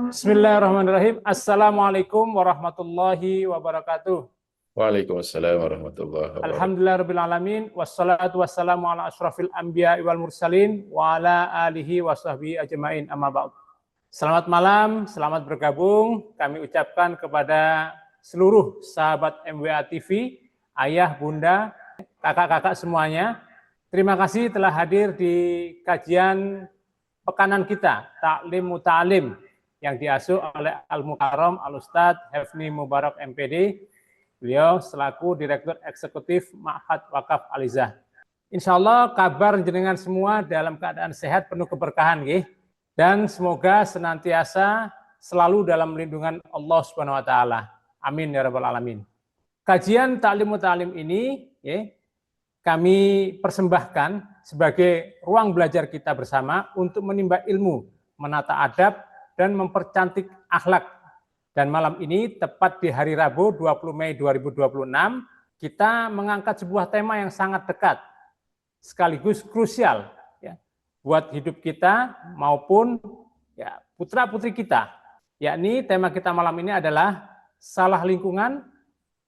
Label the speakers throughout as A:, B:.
A: Bismillahirrahmanirrahim. Assalamualaikum warahmatullahi wabarakatuh.
B: Waalaikumsalam warahmatullahi wabarakatuh.
A: Alhamdulillahirrahmanirrahim. Wassalatu wassalamu ala ashrafil anbiya wal mursalin wa ala alihi wa sahbihi ajma'in amma ba'd. Selamat malam, selamat bergabung. Kami ucapkan kepada seluruh sahabat MWA TV, ayah, bunda, kakak-kakak semuanya. Terima kasih telah hadir di kajian pekanan kita, Ta'lim Muta'alim, yang diasuh oleh Al-Mukarram Al-Ustadz Hefni Mubarak MPD, beliau selaku Direktur Eksekutif Ma'had Wakaf Alizah. Insya Allah kabar jenengan semua dalam keadaan sehat penuh keberkahan, dan semoga senantiasa selalu dalam lindungan Allah Subhanahu Wa Taala. Amin ya Rabbal Alamin. Kajian Ta'lim Muta'alim ini kami persembahkan sebagai ruang belajar kita bersama untuk menimba ilmu, menata adab, dan mempercantik akhlak. Dan malam ini, tepat di hari Rabu 20 Mei 2026, kita mengangkat sebuah tema yang sangat dekat, sekaligus krusial ya, buat hidup kita maupun ya, putra-putri kita. Yakni tema kita malam ini adalah salah lingkungan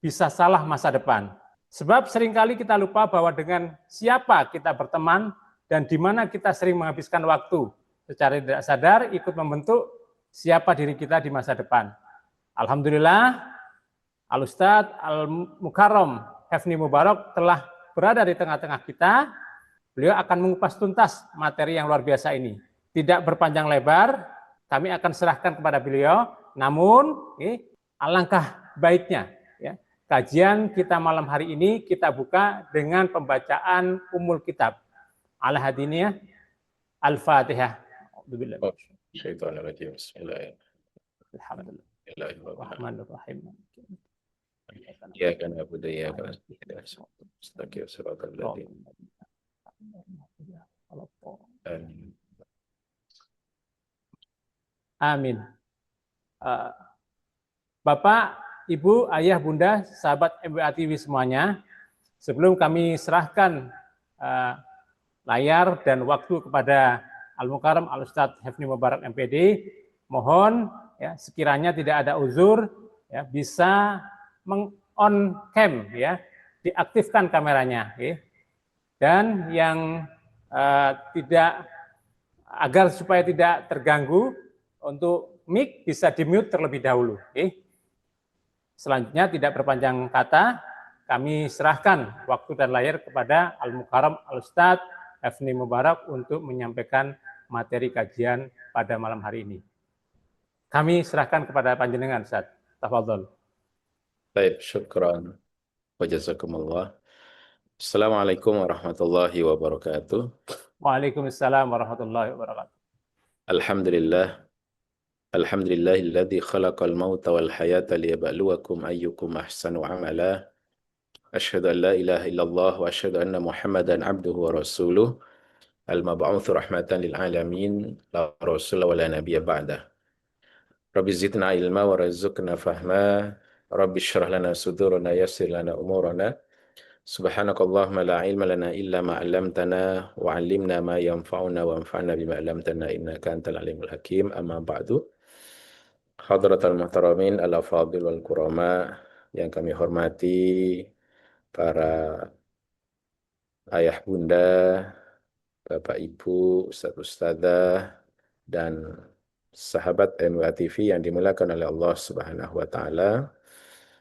A: bisa salah masa depan. Sebab seringkali kita lupa bahwa dengan siapa kita berteman dan di mana kita sering menghabiskan waktu, secara tidak sadar ikut membentuk siapa diri kita di masa depan. Alhamdulillah, Al-Ustadz Al-Mukarram Hefni Mubarak telah berada di tengah-tengah kita. Beliau akan mengupas tuntas materi yang luar biasa ini. Tidak berpanjang lebar, kami akan serahkan kepada beliau. Namun, alangkah baiknya, ya, kajian kita malam hari ini kita buka dengan pembacaan Ummul Kitab. Al-Hadiniyah, Al-Fatihah.
B: Syaitanirrajim. Bismillahirrahmanirrahim. Iyyaka na'budu wa iyyaka nasta'in. Shiratal ladzina
A: Amin. Bapak, Ibu, Ayah, Bunda, sahabat MWA TV semuanya, sebelum kami serahkan layar dan waktu kepada Al-Mukarram Al-Ustadz Hefni Mubarak MPD, mohon ya, sekiranya tidak ada uzur, ya, bisa meng-on cam, ya, diaktifkan kameranya, ya. Dan yang tidak, agar supaya tidak terganggu, untuk mic bisa di-mute terlebih dahulu. Selanjutnya tidak berpanjang kata, kami serahkan waktu dan layar kepada Al-Mukarram Al-Ustadz Hefni Mubarak untuk menyampaikan materi kajian pada malam hari ini. Kami serahkan kepada panjenengan, Ustaz. Tafadhol.
B: Baik, syukran wa jazakumullah. Assalamualaikum warahmatullahi wabarakatuh.
A: Waalaikumsalam warahmatullahi wabarakatuh.
B: Alhamdulillah. Alhamdulillahilladzi khalaqal mauta wal hayata liyabluwakum ayyukum ahsanu amala. Asyhadu an la ilaha illallah wa asyhadu anna Muhammadan abduhu wa rasuluh. Al-mab'utsu rahmatan lil alamin, la rasula wa la nabiyya ba'dah. Rabbi zidna ilma wa razukna fahma. Rabbi syrah lana sudurana yassir lana umurana. Subhanakallahumma la ilma lana illa ma 'allamtana wa 'allimna ma yanfa'una wa anfa'na bima 'allamtana innaka antal alimul hakim. Amma ba'du. Hadratal muhtaramin al-afadhil wal kurama yang kami hormati, para ayah bunda, Bapak Ibu, Ustadz Ustadzah, dan sahabat MWA TV yang dimuliakan oleh Allah Subhanahu wa Ta'ala.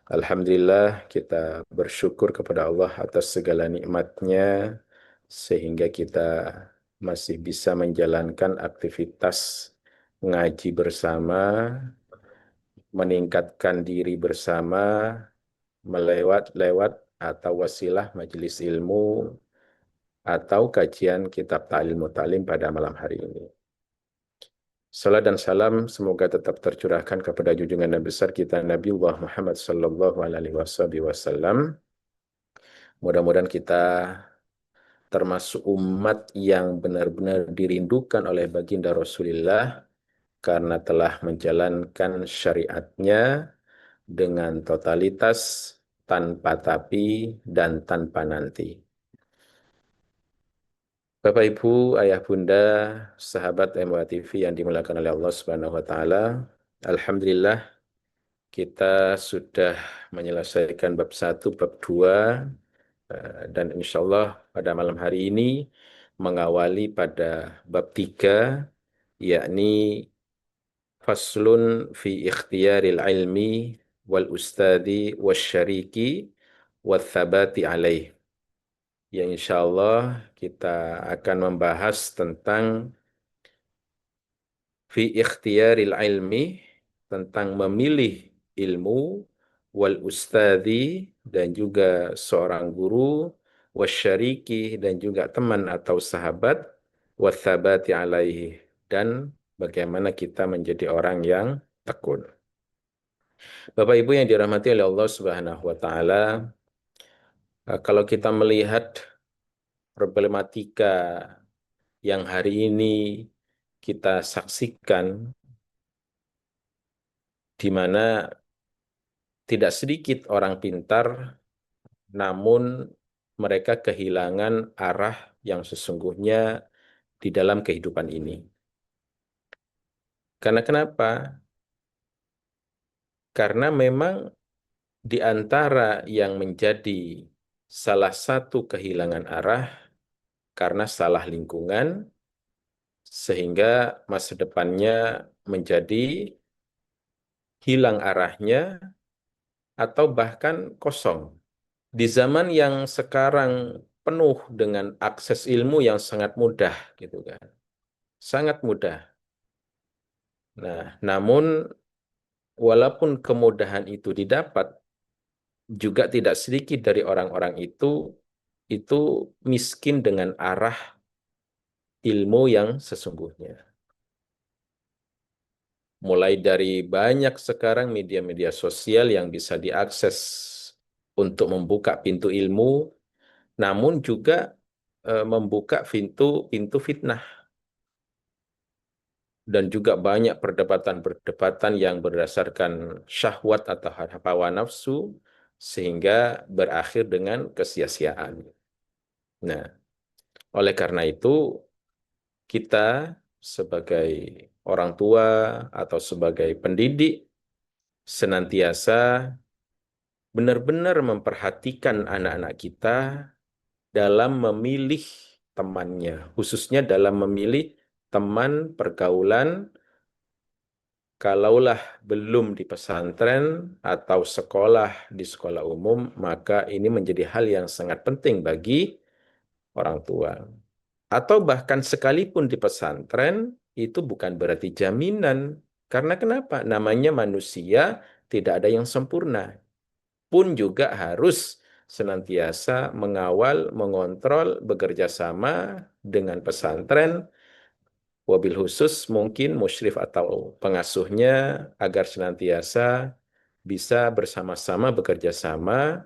B: Alhamdulillah, kita bersyukur kepada Allah atas segala nikmatnya sehingga kita masih bisa menjalankan aktivitas ngaji bersama, meningkatkan diri bersama, lewat atau wasilah majelis ilmu atau kajian kitab Ta'lim Muta'alim pada malam hari ini. Salam dan salam semoga tetap tercurahkan kepada junjungan Nabi besar kita Nabiullah Muhammad sallallahu alaihi wasallam. Mudah-mudahan kita termasuk umat yang benar-benar dirindukan oleh baginda Rasulullah karena telah menjalankan syariatnya dengan totalitas, tanpa tapi dan tanpa nanti. Bapak Ibu, Ayah Bunda, sahabat MWA TV yang dimuliakan oleh Allah Subhanahu wa Ta'ala, Alhamdulillah kita sudah menyelesaikan bab 1, bab 2, dan insya Allah pada malam hari ini mengawali pada bab 3, yakni faslun fi ikhtiyaril ilmi wal ustadi wasyariki wal thabati alaih. Yang insya Allah kita akan membahas tentang fi ikhtiyaril ilmi, tentang memilih ilmu, wal ustadi, dan juga seorang guru, wasyariki, dan juga teman atau sahabat, wathabati alaihi, dan bagaimana kita menjadi orang yang tekun. Bapak Ibu yang dirahmati oleh Allah Subhanahu wa taala, kalau kita melihat problematika yang hari ini kita saksikan, di mana tidak sedikit orang pintar, namun mereka kehilangan arah yang sesungguhnya di dalam kehidupan ini. Karena kenapa? Karena memang di antara yang menjadi salah satu kehilangan arah karena salah lingkungan, sehingga masa depannya menjadi hilang arahnya atau bahkan kosong. Di zaman yang sekarang penuh dengan akses ilmu yang sangat mudah, gitu kan. Sangat mudah. Nah, namun walaupun kemudahan itu didapat, juga tidak sedikit dari orang-orang itu miskin dengan arah ilmu yang sesungguhnya. Mulai dari banyak sekarang media-media sosial yang bisa diakses untuk membuka pintu ilmu, namun juga membuka pintu fitnah. Dan juga banyak perdebatan-perdebatan yang berdasarkan syahwat atau hawa nafsu, sehingga berakhir dengan kesia-siaan. Nah, oleh karena itu, kita sebagai orang tua atau sebagai pendidik senantiasa benar-benar memperhatikan anak-anak kita dalam memilih temannya, khususnya dalam memilih teman pergaulan. Kalaulah belum di pesantren atau sekolah di sekolah umum, maka ini menjadi hal yang sangat penting bagi orang tua. Atau bahkan sekalipun di pesantren, itu bukan berarti jaminan. Karena kenapa? Namanya manusia, tidak ada yang sempurna. Pun juga harus senantiasa mengawal, mengontrol, bekerja sama dengan pesantren, wabil khusus mungkin musyrif atau pengasuhnya, agar senantiasa bisa bersama-sama bekerja sama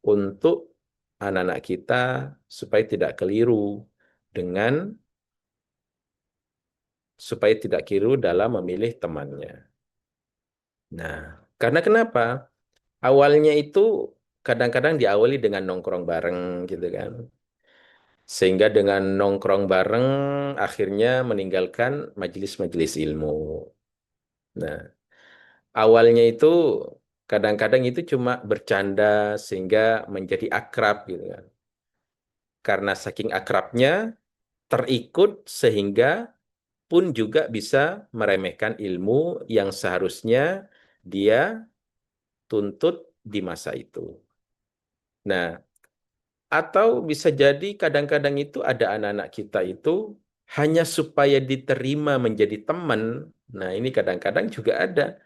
B: untuk anak-anak kita supaya tidak keliru dengan supaya tidak keliru dalam memilih temannya. Nah, karena kenapa? Awalnya itu kadang-kadang diawali dengan nongkrong bareng gitu kan. Sehingga dengan nongkrong bareng akhirnya meninggalkan majelis-majelis ilmu. Nah, awalnya itu kadang-kadang itu cuma bercanda sehingga menjadi akrab gitu kan. Karena saking akrabnya terikut sehingga pun juga bisa meremehkan ilmu yang seharusnya dia tuntut di masa itu. Nah, atau bisa jadi kadang-kadang itu ada anak-anak kita itu hanya supaya diterima menjadi teman. Nah, ini kadang-kadang juga ada.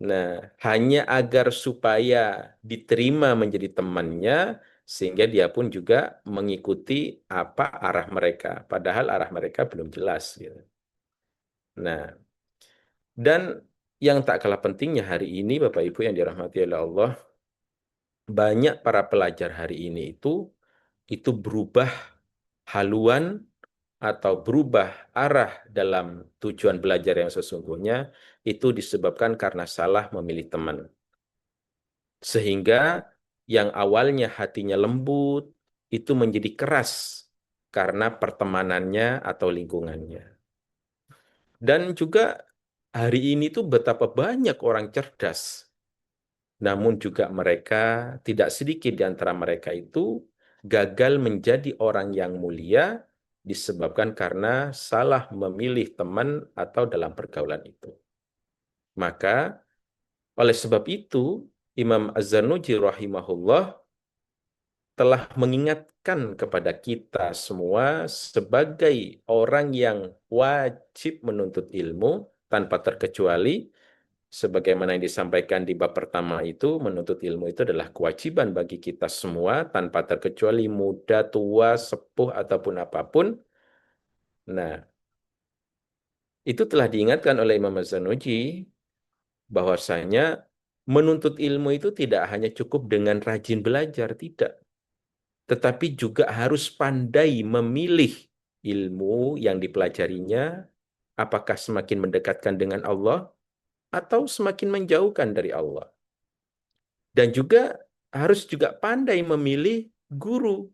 B: Nah, hanya agar supaya diterima menjadi temannya, sehingga dia pun juga mengikuti apa arah mereka. Padahal arah mereka belum jelas. Gitu. Nah, dan yang tak kalah pentingnya hari ini, Bapak Ibu yang dirahmati oleh Allah, banyak para pelajar hari ini itu berubah haluan atau berubah arah dalam tujuan belajar yang sesungguhnya, itu disebabkan karena salah memilih teman. Sehingga yang awalnya hatinya lembut, itu menjadi keras karena pertemanannya atau lingkungannya. Dan juga hari ini tuh betapa banyak orang cerdas, namun juga mereka, tidak sedikit di antara mereka itu gagal menjadi orang yang mulia disebabkan karena salah memilih teman atau dalam pergaulan itu. Maka oleh sebab itu Imam Az-Zarnuji rahimahullah telah mengingatkan kepada kita semua sebagai orang yang wajib menuntut ilmu tanpa terkecuali, sebagaimana yang disampaikan di bab pertama itu, menuntut ilmu itu adalah kewajiban bagi kita semua tanpa terkecuali muda, tua, sepuh, ataupun apapun. Nah, itu telah diingatkan oleh Imam Az-Zanuji bahwasanya menuntut ilmu itu tidak hanya cukup dengan rajin belajar, tidak. Tetapi juga harus pandai memilih ilmu yang dipelajarinya, apakah semakin mendekatkan dengan Allah atau semakin menjauhkan dari Allah. Dan juga harus juga pandai memilih guru.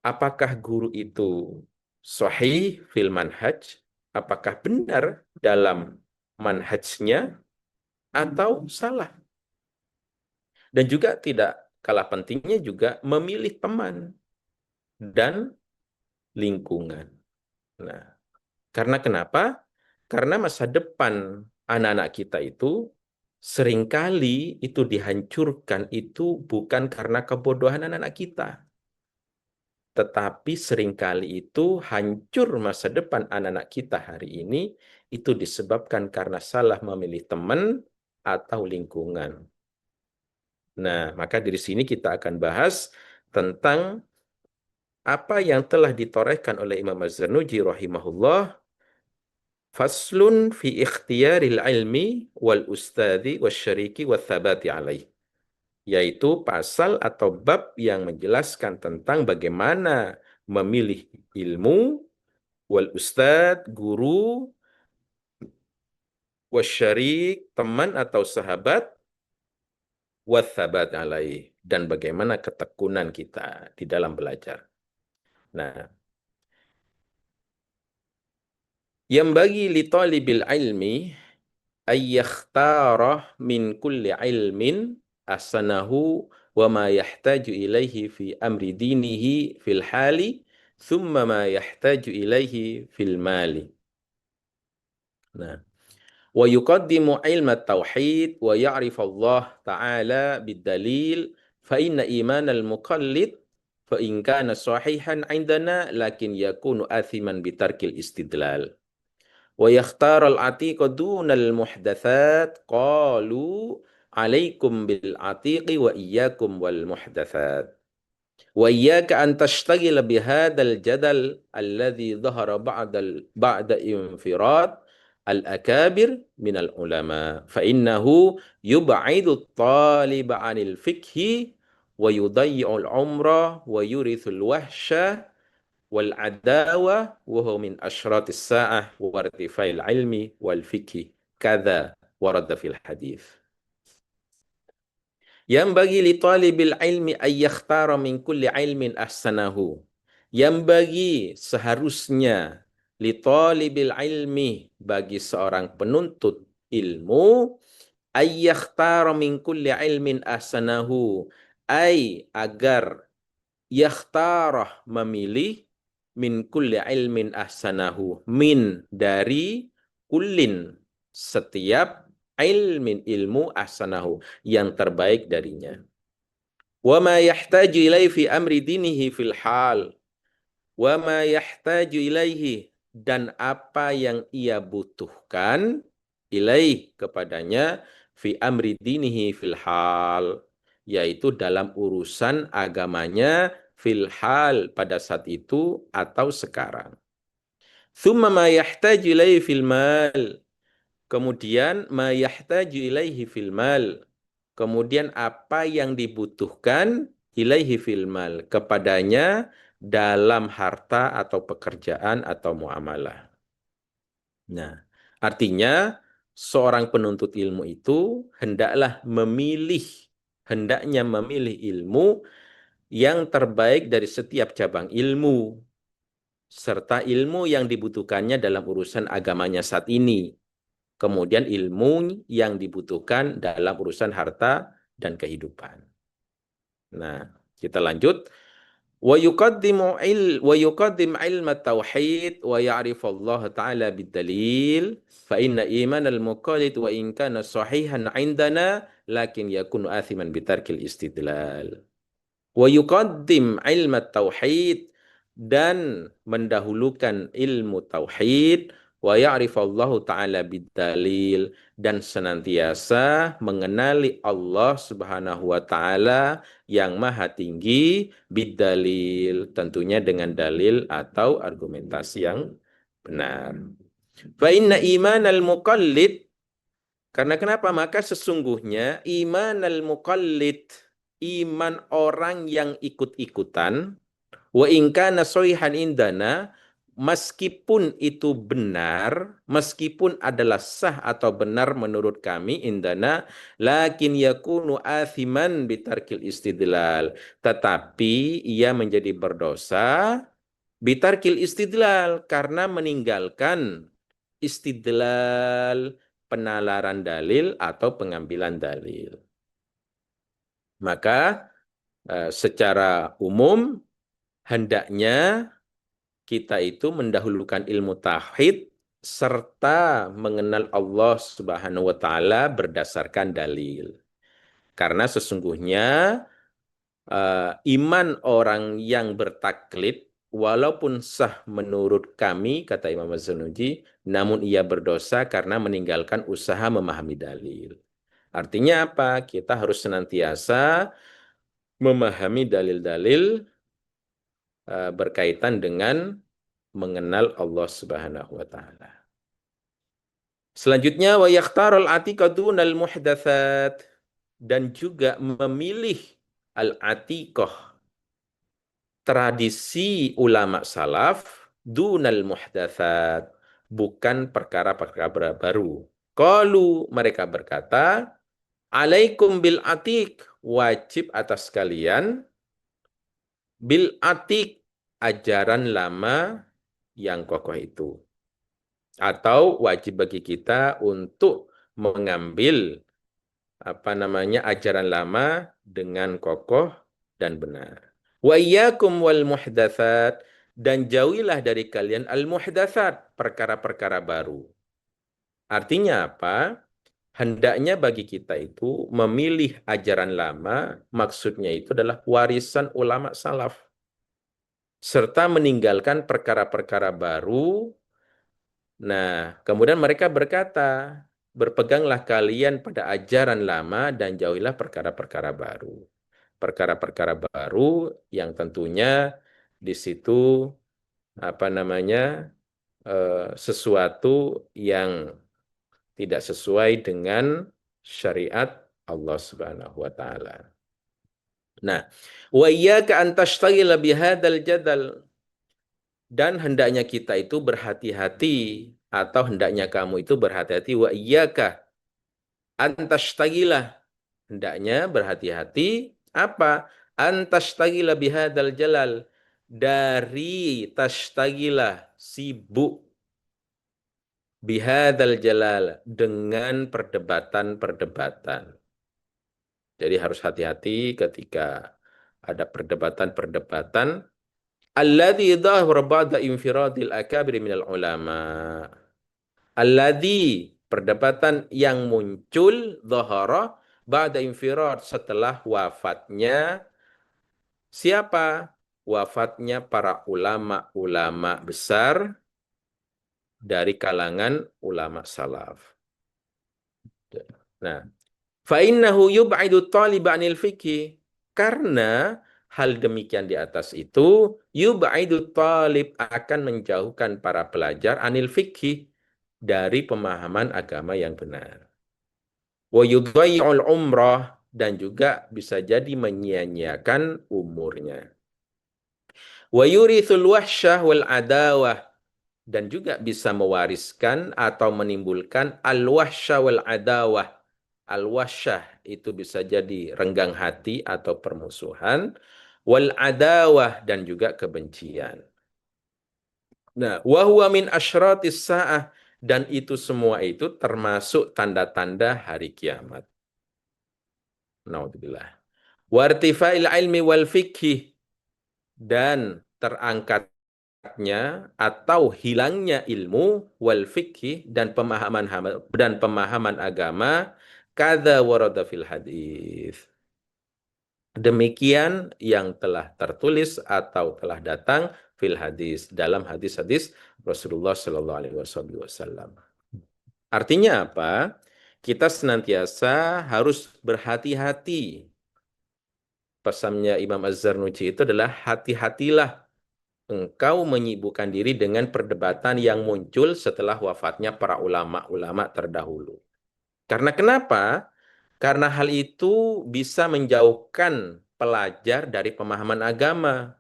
B: Apakah guru itu sahih fil manhaj, apakah benar dalam manhajnya atau salah. Dan juga tidak kalah pentingnya juga memilih teman dan lingkungan. Nah, karena kenapa? Karena masa depan anak-anak kita itu seringkali itu dihancurkan itu bukan karena kebodohan anak-anak kita, tetapi seringkali itu hancur masa depan anak-anak kita hari ini itu disebabkan karena salah memilih teman atau lingkungan. Nah, maka dari sini kita akan bahas tentang apa yang telah ditorehkan oleh Imam Az-Zarnuji rahimahullah, faslun fi ikhtiyaril ilmi wal ustadi wasyariki wathabati alaih. Yaitu pasal atau bab yang menjelaskan tentang bagaimana memilih ilmu, wal ustad, guru, wasyarik, teman atau sahabat, wathabat alaih. Dan bagaimana ketekunan kita di dalam belajar. Nah, yang bagi li talibil ilmi ayyakhtara min kulli ilmin asanahu wa ma yahtaju ilaihi fi amri dinihi fil hali thumma ma yahtaju ilaihi fil mali. Nah, wa yuqaddimu ilma tauhid wa ya'rif Allah ta'ala bid-dalil fa inna iman al-muqallid fa in kana sahihan indana lakin yakunu athiman bitarkil istidlal. Wa yakhtaral atiqa dunal muhdatsat qalu alaikum bil atiqi wa iyyakum wal muhdatsat wa iyyaka an tashtagila bihadzal jadal alladhi dhahara ba'da infirad al akabir min al ulama fa innahu yub'idu at-talib 'anil fiqhi wa yudayyi'u al umra wa yurithu al wahsha wal adawa wa huwa min asyratis sa'ah wa irtifa'il ilmi wal fiqhi kadza warada fil hadis. Yang bagi li talibil ilmi ay yakhtara min kulli ilmin ahsanahu. Yang bagi seharusnya li talibil ilmi bagi seorang penuntut ilmu ay yakhtara min kulli ilmin ahsanahu, ay agar yakhtarah memilih min kulli ilmin ahsanahu, min dari kullin setiap ilmin ilmu ahsanahu yang terbaik darinya. Wa ma yahtaju ilaihi fi amri dinihi fil hal. Wa ma yahtaju ilaihi dan apa yang ia butuhkan ilaih kepadanya fi amri dinihi fil hal, yaitu dalam urusan agamanya fil hal pada saat itu atau sekarang. Thumma ma yahtaju ilaihi fil mal. Kemudian ma yahtaju ilaihi fil mal. Kemudian apa yang dibutuhkan ilaihi fil mal kepadanya dalam harta atau pekerjaan atau muamalah. Nah, artinya seorang penuntut ilmu itu hendaknya memilih ilmu yang terbaik dari setiap cabang ilmu. serta ilmu yang dibutuhkannya dalam urusan agamanya saat ini. Kemudian ilmu yang dibutuhkan dalam urusan harta dan kehidupan. Nah, kita lanjut. ويقدم علم التوحيد ويعرف الله تعالى بالدليل فإن إيمان المقلد وإن كان صحيحا عندنا لكن يكون آثما بترك الاستدلال ويقدم علم التوحيد dan mendahulukan ilmu tauhid wa ya'rifallahu ta'ala bidalil dan senantiasa mengenali Allah Subhanahu wa taala yang maha tinggi bidalil tentunya dengan dalil atau argumentasi yang benar. Fa inna imanal muqallid karena kenapa? Maka sesungguhnya imanal muqallid iman orang yang ikut-ikutan wa in kana sohihan indana meskipun itu benar, meskipun adalah sah atau benar menurut kami indana, lakin yakunu athiman bitarkil istidlal. Tetapi ia menjadi berdosa bitarkil istidlal karena meninggalkan istidlal penalaran dalil atau pengambilan dalil. Maka secara umum hendaknya kita itu mendahulukan ilmu tauhid serta mengenal Allah Subhanahu wa taala berdasarkan dalil. Karena sesungguhnya iman orang yang bertaklid walaupun sah menurut kami kata Imam Az-Zanuji, namun ia berdosa karena meninggalkan usaha memahami dalil. Artinya apa? Kita harus senantiasa memahami dalil-dalil berkaitan dengan mengenal Allah Subhanahu wa taala. Selanjutnya wa yakhtarul atiqadunal muhdatsat dan juga memilih al-atiqah tradisi ulama salaf dunal muhdatsat bukan perkara-perkara baru. Qalu mereka berkata, alaikum bil atiq wajib atas kalian bil atiq ajaran lama yang kokoh itu. Atau wajib bagi kita untuk mengambil ajaran lama dengan kokoh dan benar. Wa iyyakum wal muhdatsat dan jauhilah dari kalian al muhdatsat perkara-perkara baru. Artinya apa? Hendaknya bagi kita itu memilih ajaran lama, maksudnya itu adalah warisan ulama salaf. Serta meninggalkan perkara-perkara baru. Nah, kemudian mereka berkata, berpeganglah kalian pada ajaran lama dan jauhilah perkara-perkara baru. Perkara-perkara baru yang tentunya di situ sesuatu yang tidak sesuai dengan syariat Allah Subhanahu wa taala. Nah, wa iyyaka an tashtagila bihadzal jadal dan hendaknya kita itu berhati-hati atau hendaknya kamu itu berhati-hati wa iyyaka an tashtagila hendaknya berhati-hati apa an tashtagila bihadzal jalal dari tashtagila sibuk bihadzal jalal dengan perdebatan-perdebatan. Jadi harus hati-hati ketika ada perdebatan-perdebatan alladzi dhahara ba'da infiradil akabir minal ulama. Alladzi perdebatan yang muncul dhahara ba'da infirad setelah wafatnya siapa? Wafatnya para ulama-ulama besar dari kalangan ulama salaf. Nah, fa'innahu yub'idu talib 'anil fiqh karena hal demikian di atas itu yub'idu talib akan menjauhkan para pelajar 'anil fiqh dari pemahaman agama yang benar. Wa yudhayyi'ul umrah dan juga bisa jadi menyia-nyiakan umurnya. Wa yurithul wahsyah wal adawah dan juga bisa mewariskan atau menimbulkan al-wahsyah wal adawah. Al-wahsyah itu bisa jadi renggang hati atau permusuhan, wal adawah dan juga kebencian. Nah, wa huwa min asyratis sa'ah, dan itu semua itu termasuk tanda-tanda hari kiamat. Naudzubillah. Wartifa'il ilmi wal fikhi, dan terangkatnya atau hilangnya ilmu wal fikhi dan pemahaman agama, kada warada fil hadis. Demikian yang telah tertulis atau telah datang fil hadis, dalam hadis-hadis Rasulullah Shallallahu Alaihi Wasallam. Artinya apa? Kita senantiasa harus berhati-hati. Pesannya Imam Az-Zarnuji itu adalah hati-hatilah engkau menyibukkan diri dengan perdebatan yang muncul setelah wafatnya para ulama-ulama terdahulu. Karena kenapa? Karena hal itu bisa menjauhkan pelajar dari pemahaman agama,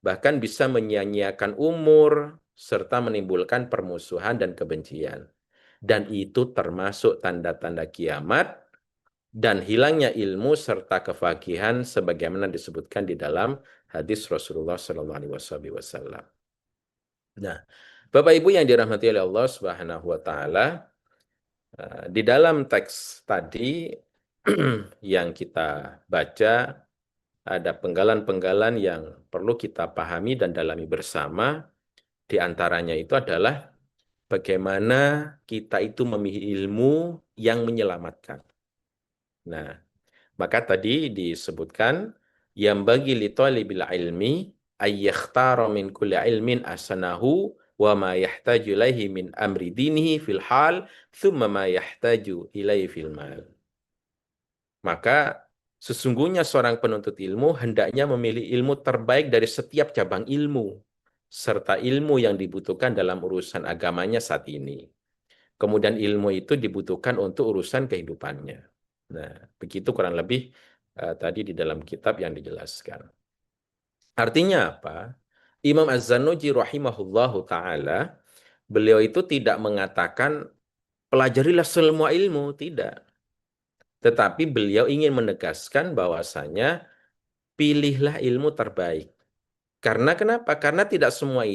B: bahkan bisa menyia-nyiakan umur, serta menimbulkan permusuhan dan kebencian. Dan itu termasuk tanda-tanda kiamat dan hilangnya ilmu serta kefakihan sebagaimana disebutkan di dalam hadis Rasulullah SAW. Nah, Bapak Ibu yang dirahmati oleh Allah Subhanahu wa taala, di dalam teks tadi yang kita baca ada penggalan-penggalan yang perlu kita pahami dan dalami bersama. Di antaranya itu adalah bagaimana kita itu memilih ilmu yang menyelamatkan. Nah, maka tadi disebutkan yang bagi li talibil ilmi ayyakhtara min kulli ilmin asanahu wa ma yahtaju ilaihi min amri dinihi fil hal thumma ma yahtaju ilaihi fil mal. Maka sesungguhnya seorang penuntut ilmu hendaknya memilih ilmu terbaik dari setiap cabang ilmu serta ilmu yang dibutuhkan dalam urusan agamanya saat ini. Kemudian ilmu itu dibutuhkan untuk urusan kehidupannya. Nah, begitu kurang lebih tadi di dalam kitab yang dijelaskan. Artinya apa? Imam Az-Zarnuji rahimahullahu ta'ala, beliau itu tidak mengatakan pelajarilah semua ilmu, tidak. Tetapi beliau ingin menegaskan bahwasanya pilihlah ilmu terbaik. Karena kenapa? Karena tidak semua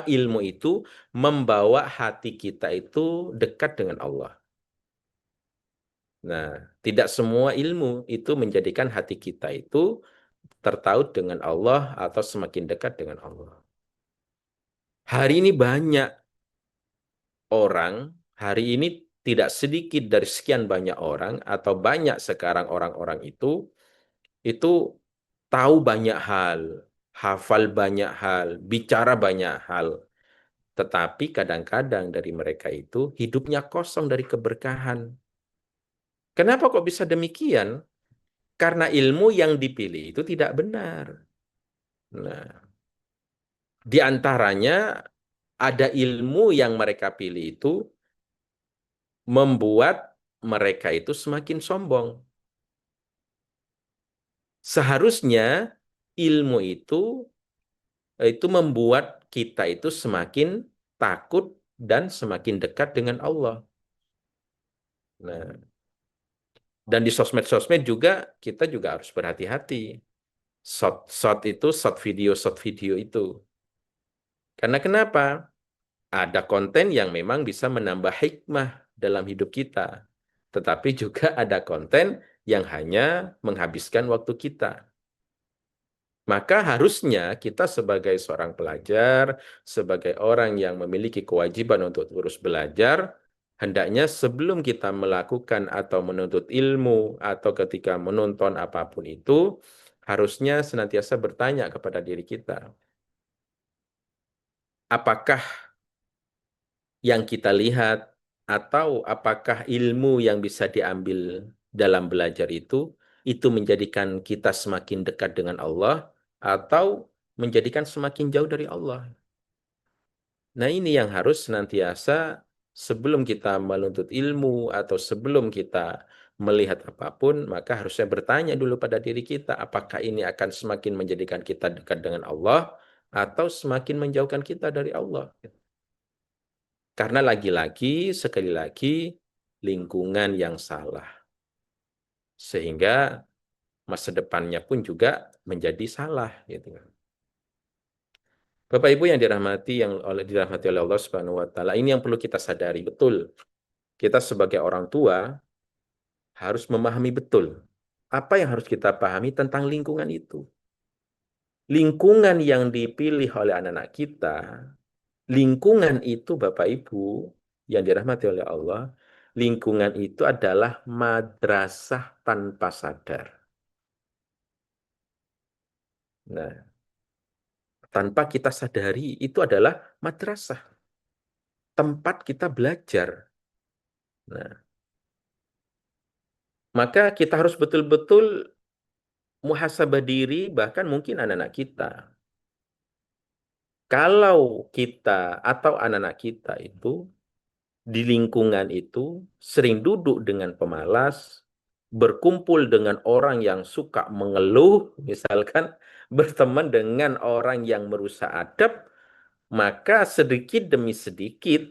B: ilmu itu membawa hati kita itu dekat dengan Allah. Nah, tidak semua ilmu itu menjadikan hati kita itu tertaut dengan Allah atau semakin dekat dengan Allah. Hari ini banyak orang, hari ini tidak sedikit dari sekian banyak orang atau banyak sekarang orang-orang itu tahu banyak hal, hafal banyak hal, bicara banyak hal. Tetapi kadang-kadang dari mereka itu hidupnya kosong dari keberkahan. Kenapa kok bisa demikian? Karena ilmu yang dipilih itu tidak benar. Nah, di antaranya ada ilmu yang mereka pilih itu membuat mereka itu semakin sombong. Seharusnya ilmu itu membuat kita itu semakin takut dan semakin dekat dengan Allah. Nah, dan di sosmed-sosmed juga kita juga harus berhati-hati. Short video itu. Karena kenapa? Ada konten yang memang bisa menambah hikmah dalam hidup kita. Tetapi juga ada konten yang hanya menghabiskan waktu kita. Maka harusnya kita sebagai seorang pelajar, sebagai orang yang memiliki kewajiban untuk terus belajar, hendaknya sebelum kita melakukan atau menuntut ilmu atau ketika menonton apapun itu, harusnya senantiasa bertanya kepada diri kita, apakah yang kita lihat atau apakah ilmu yang bisa diambil dalam belajar itu menjadikan kita semakin dekat dengan Allah atau menjadikan semakin jauh dari Allah. Nah, ini yang harus senantiasa sebelum kita menuntut ilmu atau sebelum kita melihat apapun, maka harusnya bertanya dulu pada diri kita, apakah ini akan semakin menjadikan kita dekat dengan Allah atau semakin menjauhkan kita dari Allah. Karena lagi-lagi, sekali lagi, lingkungan yang salah. Sehingga masa depannya pun juga menjadi salah. Gitu. Bapak Ibu yang dirahmati oleh Allah Subhanahu wa taala, ini yang perlu kita sadari betul. Kita sebagai orang tua harus memahami betul apa yang harus kita pahami tentang lingkungan itu. Lingkungan yang dipilih oleh anak-anak kita, lingkungan itu Bapak Ibu yang dirahmati oleh Allah, lingkungan itu adalah madrasah tanpa sadar. Nah, tanpa kita sadari itu adalah madrasah, tempat kita belajar. Nah, maka kita harus betul-betul muhasabah diri, bahkan mungkin anak-anak kita. Kalau kita atau anak-anak kita itu di lingkungan itu sering duduk dengan pemalas, berkumpul dengan orang yang suka mengeluh, misalkan berteman dengan orang yang merusak adab, maka sedikit demi sedikit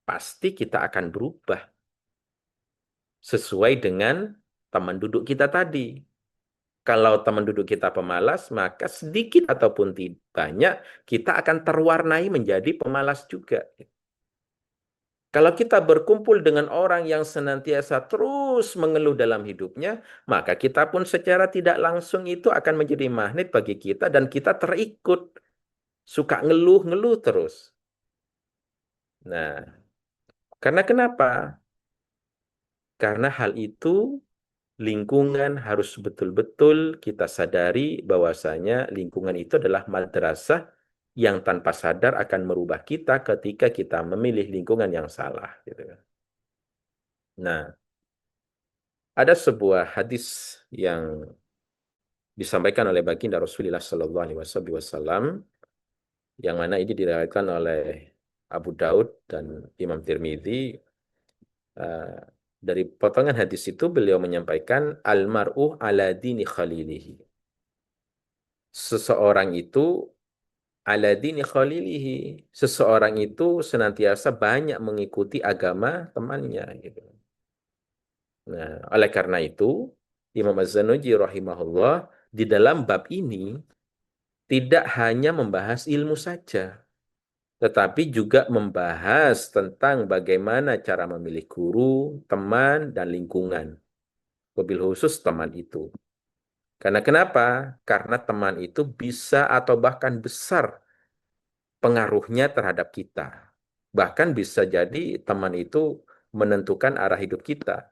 B: pasti kita akan berubah sesuai dengan teman duduk kita tadi. Kalau teman duduk kita pemalas, maka sedikit ataupun banyak kita akan terwarnai menjadi pemalas juga. Kalau kita berkumpul dengan orang yang senantiasa terus mengeluh dalam hidupnya, maka kita pun secara tidak langsung itu akan menjadi magnet bagi kita dan kita terikut. Suka ngeluh-ngeluh terus. Nah, karena kenapa? Karena hal itu lingkungan harus betul-betul kita sadari bahwasanya lingkungan itu adalah madrasah yang tanpa sadar akan merubah kita ketika kita memilih lingkungan yang salah. Gitu kan. Nah, ada sebuah hadis yang disampaikan oleh baginda Rasulullah Sallallahu Alaihi Wasallam yang mana ini diriwayatkan oleh Abu Daud dan Imam Tirmidzi. Eh, dari potongan hadis itu beliau menyampaikan almar'u ala dini khalilihi. Seseorang itu ala dini khalilihi. Seseorang itu senantiasa banyak mengikuti agama temannya gitu. Nah, oleh karena itu Imam Az-Zanuji rahimahullah di dalam bab ini tidak hanya membahas ilmu saja, tetapi juga membahas tentang bagaimana cara memilih guru, teman, dan lingkungan. Wabil khusus teman itu. Karena kenapa? Karena teman itu bisa atau bahkan besar pengaruhnya terhadap kita. Bahkan bisa jadi teman itu menentukan arah hidup kita,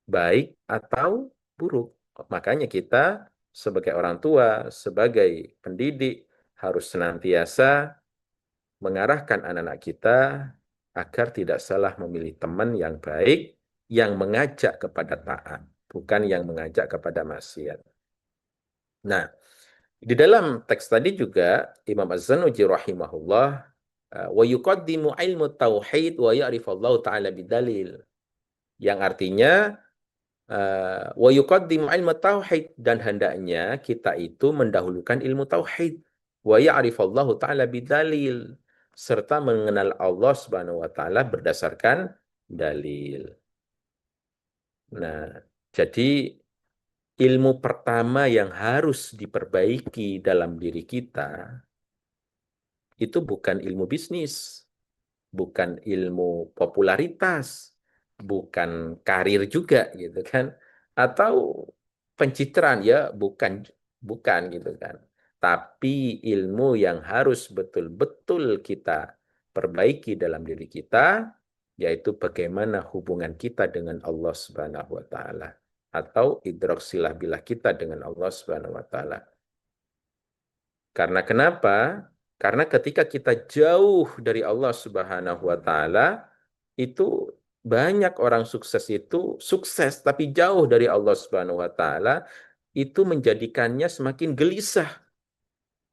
B: baik atau buruk. Makanya kita sebagai orang tua, sebagai pendidik, harus senantiasa mengarahkan anak-anak kita agar tidak salah memilih teman yang baik, yang mengajak kepada taat, bukan yang mengajak kepada maksiat. Nah, di dalam teks tadi juga Imam Az-Zanuji rahimahullah wa yuqaddimu ilmu tauhid wa ya'rifallahu ta'ala bidalil. Yang artinya wa yuqaddimu ilmu tauhid dan hendaknya kita itu mendahulukan ilmu tauhid wa ya'rifallahu ta'ala bidalil serta mengenal Allah Subhanahu wa taala berdasarkan dalil. Nah, jadi ilmu pertama yang harus diperbaiki dalam diri kita itu bukan ilmu bisnis, bukan ilmu popularitas, bukan karir juga gitu kan, atau pencitraan ya bukan bukan gitu kan. Tapi ilmu yang harus betul-betul kita perbaiki dalam diri kita yaitu bagaimana hubungan kita dengan Allah Subhanahu wa taala atau idrak silah bilah kita dengan Allah Subhanahu wa taala. Karena kenapa? Karena ketika kita jauh dari Allah Subhanahu wa taala, itu banyak orang sukses itu sukses tapi jauh dari Allah Subhanahu wa taala, itu menjadikannya semakin gelisah.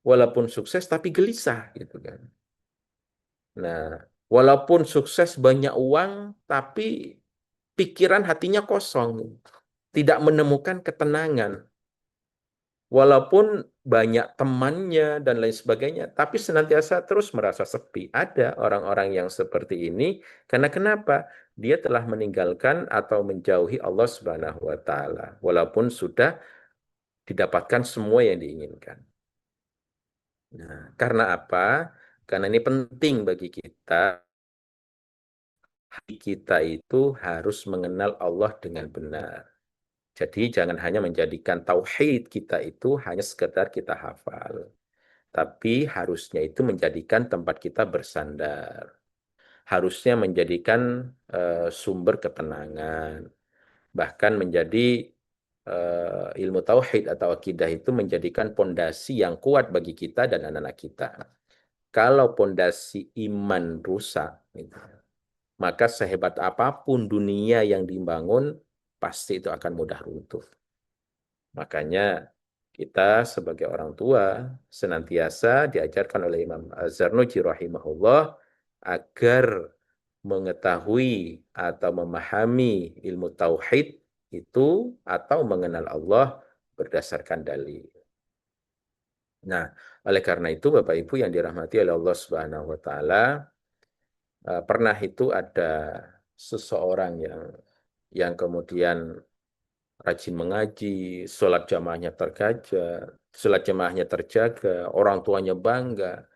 B: Walaupun sukses tapi gelisah gitu kan. Nah, walaupun sukses banyak uang tapi pikiran hatinya kosong, tidak menemukan ketenangan. Walaupun banyak temannya dan lain sebagainya, tapi senantiasa terus merasa sepi. Ada orang-orang yang seperti ini, karena kenapa? Dia telah meninggalkan atau menjauhi Allah Subhanahu wa taala, walaupun sudah didapatkan semua yang diinginkan. Nah, karena apa? Karena ini penting bagi kita. Kita itu harus mengenal Allah dengan benar. Jadi jangan hanya menjadikan tauhid kita itu hanya sekedar kita hafal. Tapi harusnya itu menjadikan tempat kita bersandar. Harusnya menjadikan sumber ketenangan. Bahkan menjadi ilmu tauhid atau akidah itu menjadikan pondasi yang kuat bagi kita dan anak-anak kita. Kalau pondasi iman rusak, gitu, maka sehebat apapun dunia yang dibangun, pasti itu akan mudah runtuh. Makanya kita sebagai orang tua senantiasa diajarkan oleh Imam Az-Zarnuji rahimahullah agar mengetahui atau memahami ilmu tauhid itu atau mengenal Allah berdasarkan dalil. Nah, oleh karena itu Bapak Ibu yang dirahmati oleh Allah Subhanahu wa taala, pernah itu ada seseorang yang kemudian rajin mengaji, sholat jamaahnya terjaga, orang tuanya bangga.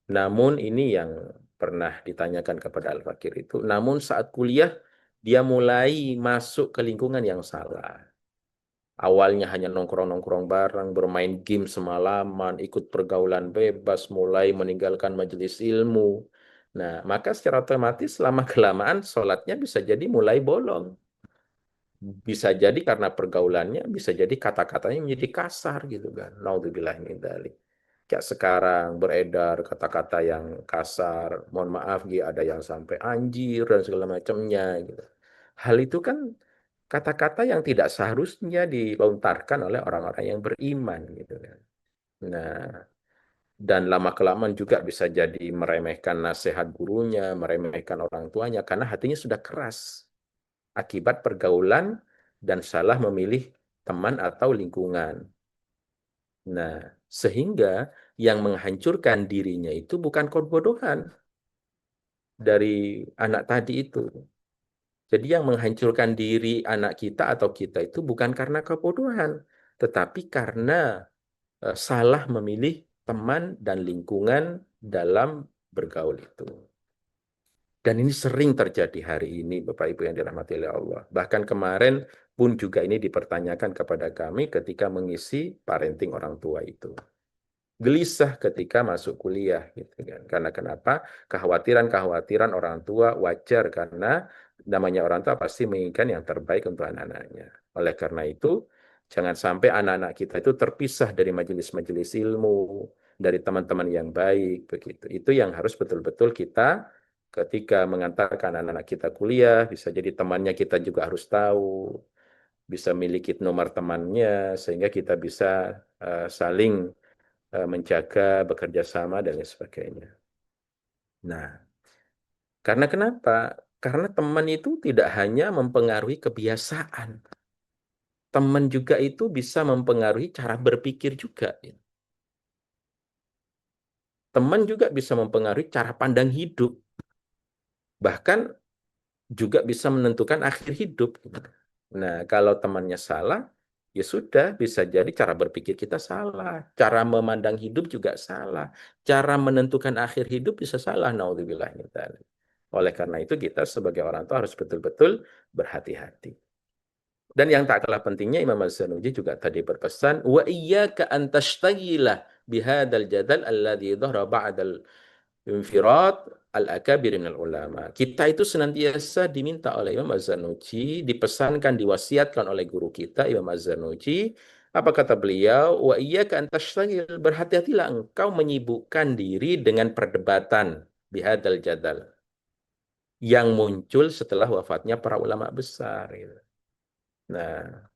B: Namun ini yang pernah ditanyakan kepada Al-Fakir itu, namun saat kuliah dia mulai masuk ke lingkungan yang salah. Awalnya hanya nongkrong-nongkrong bareng, bermain game semalaman, ikut pergaulan bebas, mulai meninggalkan majelis ilmu. Nah, maka secara otomatis lama-kelamaan sholatnya bisa jadi mulai bolong. Bisa jadi karena pergaulannya, bisa jadi kata-katanya menjadi kasar gitu kan. Naudzubillah min dzalik. Kayak sekarang beredar kata-kata yang kasar, mohon maaf gitu, ada yang sampai anjir dan segala macamnya gitu. Hal itu kan kata-kata yang tidak seharusnya dilontarkan oleh orang-orang yang beriman gitu kan. Nah, dan lama-kelamaan juga bisa jadi meremehkan nasihat gurunya, meremehkan orang tuanya karena hatinya sudah keras akibat pergaulan dan salah memilih teman atau lingkungan. Nah, sehingga yang menghancurkan dirinya itu bukan kebodohan dari anak tadi itu. Jadi yang menghancurkan diri anak kita atau kita itu bukan karena kebodohan, tetapi karena salah memilih teman dan lingkungan dalam bergaul itu. Dan ini sering terjadi hari ini, Bapak Ibu yang dirahmati oleh Allah. Bahkan kemarin pun juga ini dipertanyakan kepada kami ketika mengisi parenting orang tua itu. Gelisah ketika masuk kuliah gitu kan. Karena kenapa? Kekhawatiran-kekhawatiran orang tua wajar karena namanya orang tua pasti menginginkan yang terbaik untuk anak-anaknya. Oleh karena itu, jangan sampai anak-anak kita itu terpisah dari majelis-majelis ilmu, dari teman-teman yang baik begitu. Itu yang harus betul-betul kita ketika mengantarkan anak-anak kita kuliah, bisa jadi temannya kita juga harus tahu, bisa miliki nomor temannya sehingga kita bisa saling menjaga, bekerja sama, dan lain sebagainya. Nah, karena kenapa? Karena teman itu tidak hanya mempengaruhi kebiasaan, teman juga itu bisa mempengaruhi cara berpikir juga. Teman juga bisa mempengaruhi cara pandang hidup, bahkan juga bisa menentukan akhir hidup. Nah, kalau temannya salah, ya sudah, bisa jadi cara berpikir kita salah, cara memandang hidup juga salah, cara menentukan akhir hidup bisa salah. Naudzubillah min dzalik. Oleh karena itu kita sebagai orang tua harus betul-betul berhati-hati. Dan yang tak kalah pentingnya Imam Az-Zanuji juga tadi berpesan, wa iyyaka an tashtagila bihadzal jadal alladhi dhahara ba'dal infirat al-akabir minal ulama. Kita itu senantiasa diminta oleh Imam Az-Zanuji, dipesankan, diwasiatkan oleh guru kita Imam Az-Zanuji. Apa kata beliau? Wa iyyaka an tashtagil, berhati-hatilah engkau menyibukkan diri dengan perdebatan bihadzal jadal yang muncul setelah wafatnya para ulama besar gitu. Nah,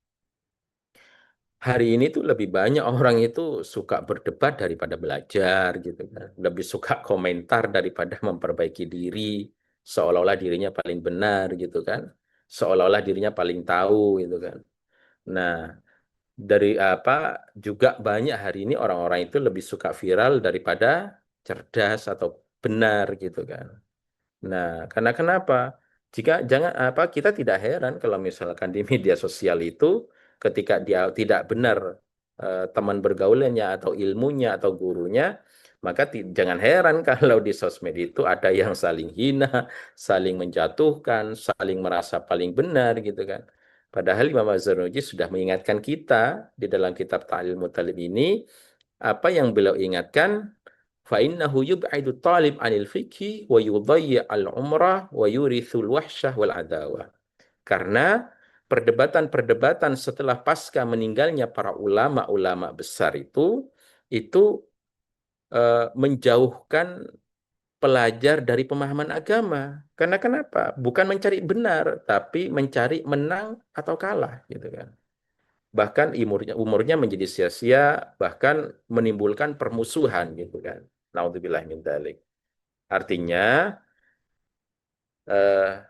B: hari ini tuh lebih banyak orang itu suka berdebat daripada belajar gitu kan. Lebih suka komentar daripada memperbaiki diri, seolah-olah dirinya paling benar gitu kan. Seolah-olah dirinya paling tahu gitu kan. Nah, dari apa juga banyak hari ini orang-orang itu lebih suka viral daripada cerdas atau benar gitu kan. Nah, karena kenapa? Jika jangan apa kita tidak heran kalau misalkan di media sosial itu ketika dia tidak benar teman bergaulnya atau ilmunya atau gurunya, Maka jangan heran kalau di sosmed itu ada yang saling hina, saling menjatuhkan, saling merasa paling benar gitu kan. Padahal Imam Az-Zarnuji sudah mengingatkan kita di dalam kitab Ta'lil Mutalib ini, apa yang beliau ingatkan, فَإِنَّهُ يُبْعِدُ الطَّالِبْ عَنِ الْفِقْهِ وَيُضَيِّعَ الْعُمْرَةِ وَيُورِثُ الْوَحْشَةَ وَالْعَدَاوَةَ. Karena perdebatan-perdebatan setelah pasca meninggalnya para ulama-ulama besar itu menjauhkan pelajar dari pemahaman agama. Karena kenapa? Bukan mencari benar, tapi mencari menang atau kalah, gitu kan. Bahkan umurnya menjadi sia-sia, bahkan menimbulkan permusuhan, gitu kan. Naudzubillah min dzalik. Artinya, eh,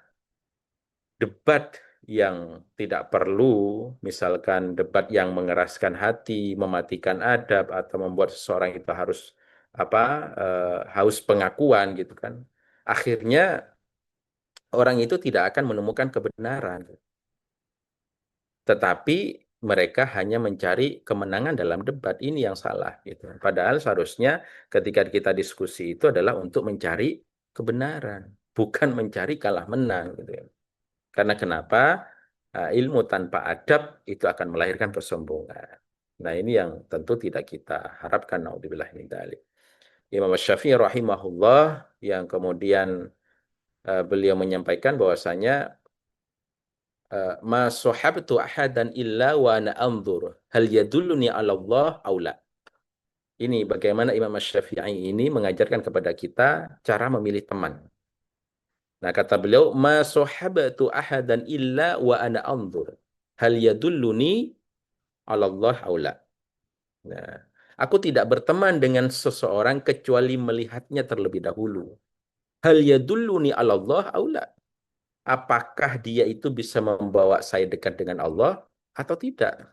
B: debat yang tidak perlu, misalkan debat yang mengeraskan hati, mematikan adab, atau membuat seseorang itu harus haus pengakuan gitu kan. Akhirnya orang itu tidak akan menemukan kebenaran, tetapi mereka hanya mencari kemenangan dalam debat. Ini yang salah gitu. Padahal seharusnya ketika kita diskusi itu adalah untuk mencari kebenaran, bukan mencari kalah menang gitu ya. Karena kenapa? Ilmu tanpa adab itu akan melahirkan kesombongan. Nah, ini yang tentu tidak kita harapkan. Naudzubillah min dzalik. Imam Syafi'i rahimahullah yang kemudian beliau menyampaikan bahwasanya ma sahabtu ahadan illa wa ana anzur hal yadulluni 'ala Allah aw la. Ini bagaimana Imam Syafi'i ini mengajarkan kepada kita cara memilih teman. Nah, kata beliau, ma sahabtu ahadan illa wa ana anzur hal yadulluni 'ala Allah aw la. Nah, aku tidak berteman dengan seseorang kecuali melihatnya terlebih dahulu. Hal yadulluni 'ala Allah aw la. Apakah dia itu bisa membawa saya dekat dengan Allah atau tidak?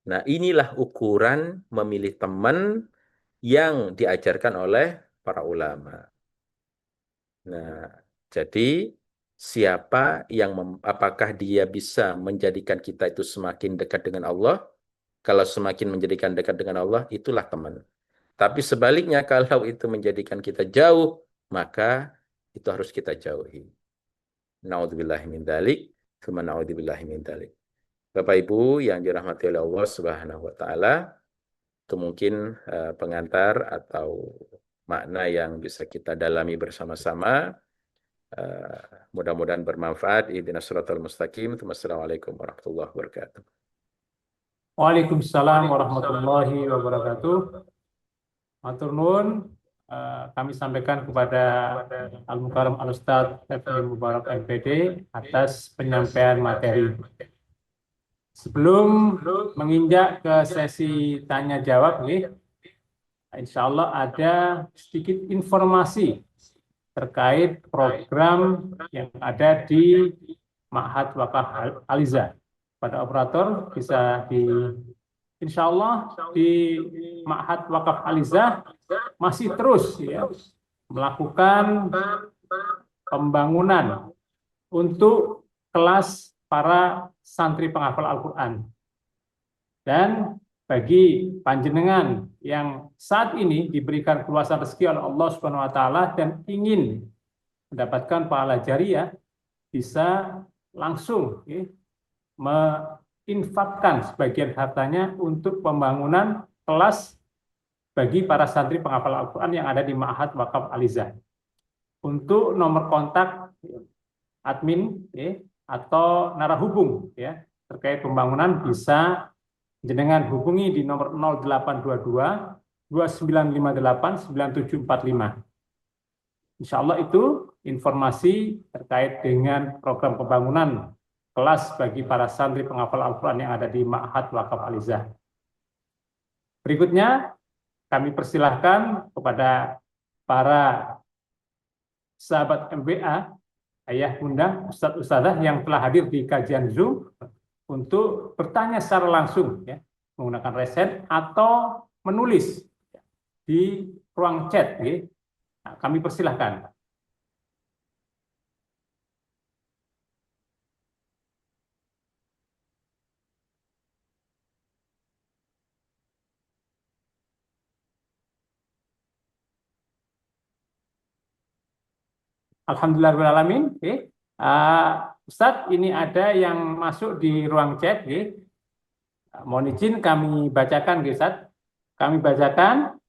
B: Nah, inilah ukuran memilih teman yang diajarkan oleh para ulama. Nah, jadi siapa yang apakah dia bisa menjadikan kita itu semakin dekat dengan Allah? Kalau semakin menjadikan dekat dengan Allah, itulah teman. Tapi sebaliknya kalau itu menjadikan kita jauh, maka itu harus kita jauhi. Naudzubillahi min dzalik, tsumma naudzubillahi min dzalik. Bapak Ibu yang dirahmati oleh Allah Subhanahu wa taala, itu mungkin pengantar atau makna yang bisa kita dalami bersama-sama. Mudah-mudahan bermanfaat. Ihdinas siratal mustaqim. Wassalamualaikum warahmatullahi wabarakatuh.
A: Waalaikumsalam warahmatullahi wabarakatuh. Matur nuwun, kami sampaikan kepada Al-Mukarram Al-Ustadz F.I. Mubarak MPD atas penyampaian materi. Sebelum menginjak ke sesi tanya jawab nih, insya Allah ada sedikit informasi terkait program yang ada di Ma'had Wakaf Aliza. Pada operator bisa insya Allah di Ma'had Wakaf Aliza masih terus ya melakukan pembangunan untuk kelas para santri penghafal Al-Quran. Dan bagi panjenengan yang saat ini diberikan keluasan rezeki oleh Allah Subhanahu wa taala dan ingin mendapatkan pahala jariah, bisa langsung ya, menginfakkan sebagian hartanya untuk pembangunan kelas bagi para santri penghafal Al-Quran yang ada di Ma'had Wakaf Aliza. Untuk nomor kontak admin ya, atau narahubung ya, terkait pembangunan bisa jenengan hubungi di nomor 0822 2958 9745. Insya Allah itu informasi terkait dengan program pembangunan kelas bagi para santri penghafal Al-Quran yang ada di Ma'had Wakaf Aliza. Berikutnya kami persilahkan kepada para sahabat MBA, ayah bunda, ustadz ustadzah yang telah hadir di kajian Zoom untuk bertanya secara langsung ya, menggunakan reset atau menulis di ruang chat ya. Nah, kami persilahkan. Alhamdulillahirrahmanirrahim. Oke. Ustadz, ini ada yang masuk di ruang chat. Oke. Mohon izin kami bacakan, Ustadz. Kami bacakan.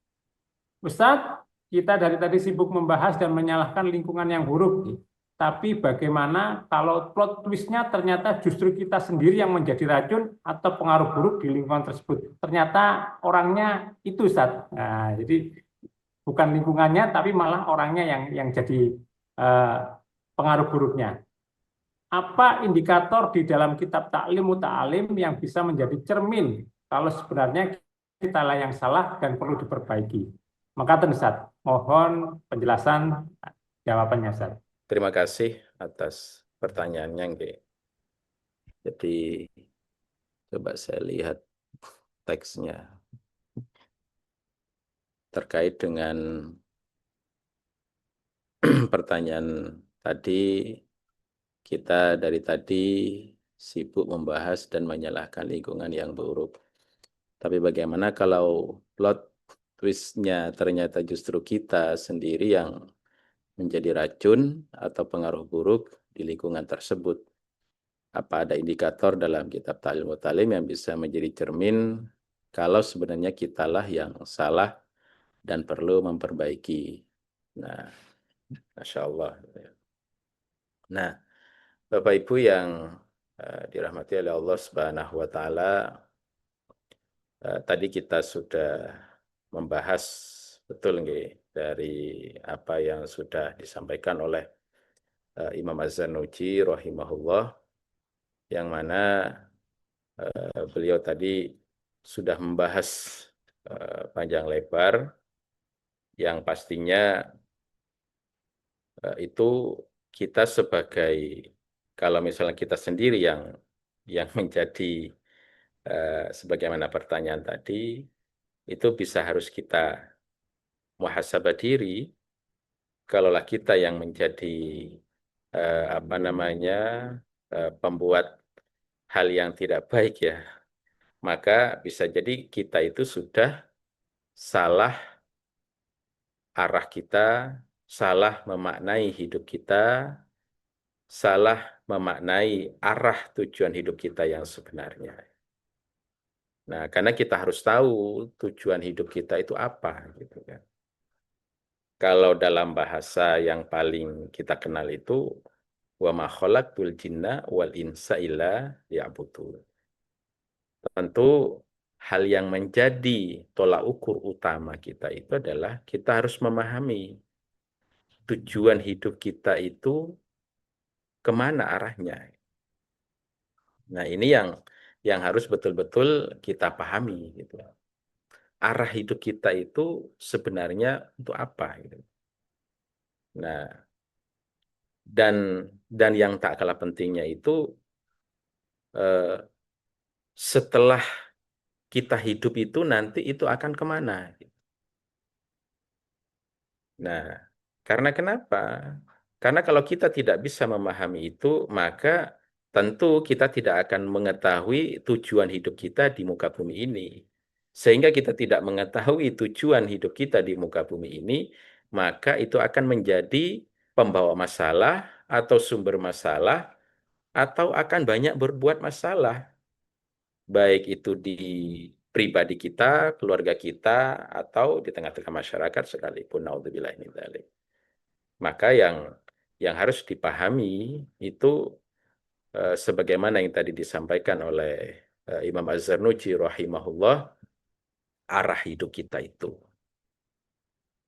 A: Ustadz, kita dari tadi sibuk membahas dan menyalahkan lingkungan yang buruk. Tapi bagaimana kalau plot twistnya ternyata justru kita sendiri yang menjadi racun atau pengaruh buruk di lingkungan tersebut? Ternyata orangnya itu, Ustadz. Nah, jadi bukan lingkungannya, tapi malah orangnya yang jadi eh, pengaruh buruknya. Apa indikator di dalam kitab Ta'lim Muta'alim yang bisa menjadi cermin kalau sebenarnya kita lah yang salah dan perlu diperbaiki? Maka Ustaz, mohon penjelasan jawabannya Ustaz.
B: Terima kasih atas pertanyaannya, Nge. Jadi coba saya lihat teksnya terkait dengan pertanyaan tadi. Kita dari tadi sibuk membahas dan menyalahkan lingkungan yang buruk. Tapi bagaimana kalau plot twistnya ternyata justru kita sendiri yang menjadi racun atau pengaruh buruk di lingkungan tersebut? Apa ada indikator dalam kitab Ta'lim Muta'alim yang bisa menjadi cermin kalau sebenarnya kitalah yang salah dan perlu memperbaiki? Nah, Masya Allah. Nah, Bapak Ibu yang dirahmati oleh Allah Subhanahu wa taala, tadi kita sudah membahas betul nggih dari apa yang sudah disampaikan oleh Imam Az-Zarnuji rahimahullah, yang mana beliau tadi sudah membahas panjang lebar yang pastinya itu kita sebagai, kalau misalnya kita sendiri yang menjadi sebagaimana pertanyaan tadi, itu bisa harus kita muhasabah diri. Kalaulah kita yang menjadi apa namanya pembuat hal yang tidak baik ya, maka bisa jadi kita itu sudah salah arah kita, salah memaknai hidup kita, salah memaknai arah tujuan hidup kita yang sebenarnya. Nah, karena kita harus tahu tujuan hidup kita itu apa, gitu kan. Kalau dalam bahasa yang paling kita kenal itu, wa ma khalaqtul jinna wal insa illa liya'budun. Tentu hal yang menjadi tolak ukur utama kita itu adalah kita harus memahami tujuan hidup kita itu kemana arahnya. Nah, ini yang harus betul-betul kita pahami gitu. Arah hidup kita itu sebenarnya untuk apa gitu. Nah, dan yang tak kalah pentingnya itu eh, setelah kita hidup itu nanti itu akan kemana? Nah, karena kenapa? Karena kalau kita tidak bisa memahami itu, maka tentu kita tidak akan mengetahui tujuan hidup kita di muka bumi ini. Sehingga kita tidak mengetahui tujuan hidup kita di muka bumi ini, maka itu akan menjadi pembawa masalah atau sumber masalah, atau akan banyak berbuat masalah. Baik itu di pribadi kita, keluarga kita, atau di tengah-tengah masyarakat sekalipun. Naudzubillah min dzalik. Maka yang harus dipahami itu sebagaimana yang tadi disampaikan oleh Imam Az-Zarnuji rahimahullah, arah hidup kita itu.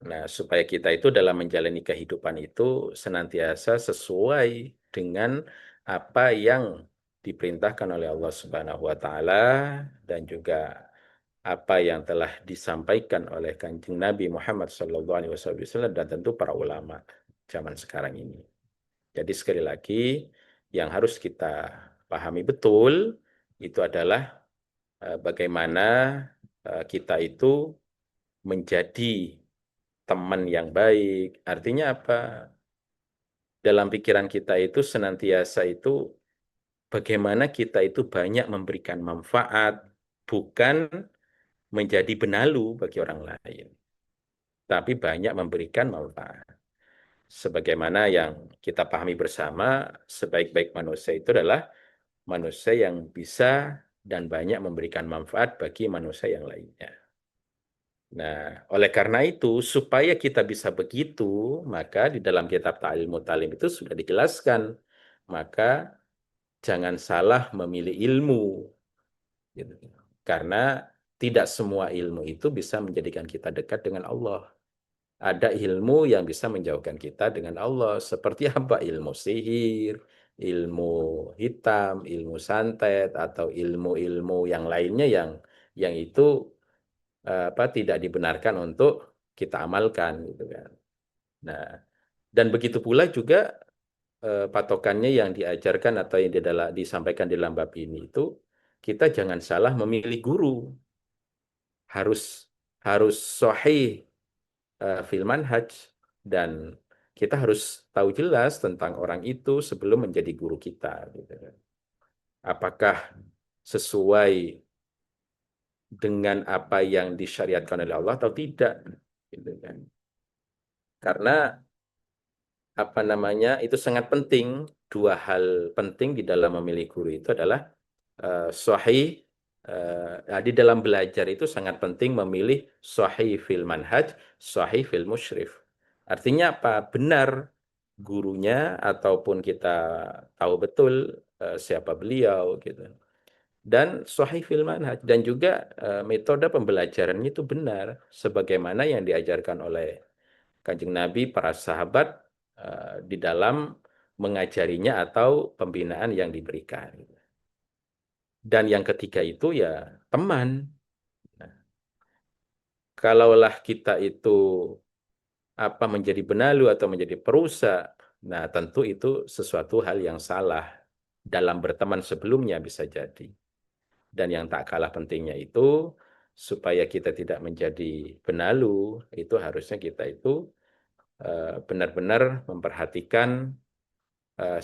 B: Nah, supaya kita itu dalam menjalani kehidupan itu senantiasa sesuai dengan apa yang diperintahkan oleh Allah Subhanahu wa taala dan juga apa yang telah disampaikan oleh Kanjeng Nabi Muhammad SAW dan tentu para ulama zaman sekarang ini. Jadi sekali lagi yang harus kita pahami betul itu adalah bagaimana kita itu menjadi teman yang baik. Artinya apa? Dalam pikiran kita itu senantiasa itu bagaimana kita itu banyak memberikan manfaat, bukan menjadi benalu bagi orang lain, tapi banyak memberikan manfaat. Sebagaimana yang kita pahami bersama, sebaik-baik manusia itu adalah manusia yang bisa dan banyak memberikan manfaat bagi manusia yang lainnya. Nah, oleh karena itu, supaya kita bisa begitu, maka di dalam kitab Ta'lim Mutalim itu sudah dijelaskan, maka jangan salah memilih ilmu. Gitu. Karena tidak semua ilmu itu bisa menjadikan kita dekat dengan Allah. Ada ilmu yang bisa menjauhkan kita dengan Allah. Seperti apa? Ilmu sihir, ilmu hitam, ilmu santet, atau ilmu-ilmu yang lainnya yang itu tidak dibenarkan untuk kita amalkan gitu kan. Nah, dan begitu pula juga patokannya yang diajarkan atau yang disampaikan di dalam bab ini itu kita jangan salah memilih guru. Harus harus sahih fil manhaj, dan kita harus tahu jelas tentang orang itu sebelum menjadi guru kita gitu kan. Apakah sesuai dengan apa yang disyariatkan oleh Allah atau tidak gitu kan. Karena apa namanya itu sangat penting. Dua hal penting di dalam memilih guru itu adalah sahih di dalam belajar itu sangat penting memilih sahih fil manhaj, sahih fil musyrif. Artinya apa? Benar gurunya ataupun kita tahu betul siapa beliau gitu. Dan sahih fil manhaj dan juga metode pembelajarannya itu benar sebagaimana yang diajarkan oleh Kanjeng Nabi, para sahabat di dalam mengajarinya atau pembinaan yang diberikan. Dan yang ketiga itu ya teman. Nah, kalaulah kita itu menjadi benalu atau menjadi perusak, nah tentu itu sesuatu hal yang salah dalam berteman sebelumnya bisa jadi. Dan yang tak kalah pentingnya itu supaya kita tidak menjadi benalu, itu harusnya kita itu benar-benar memperhatikan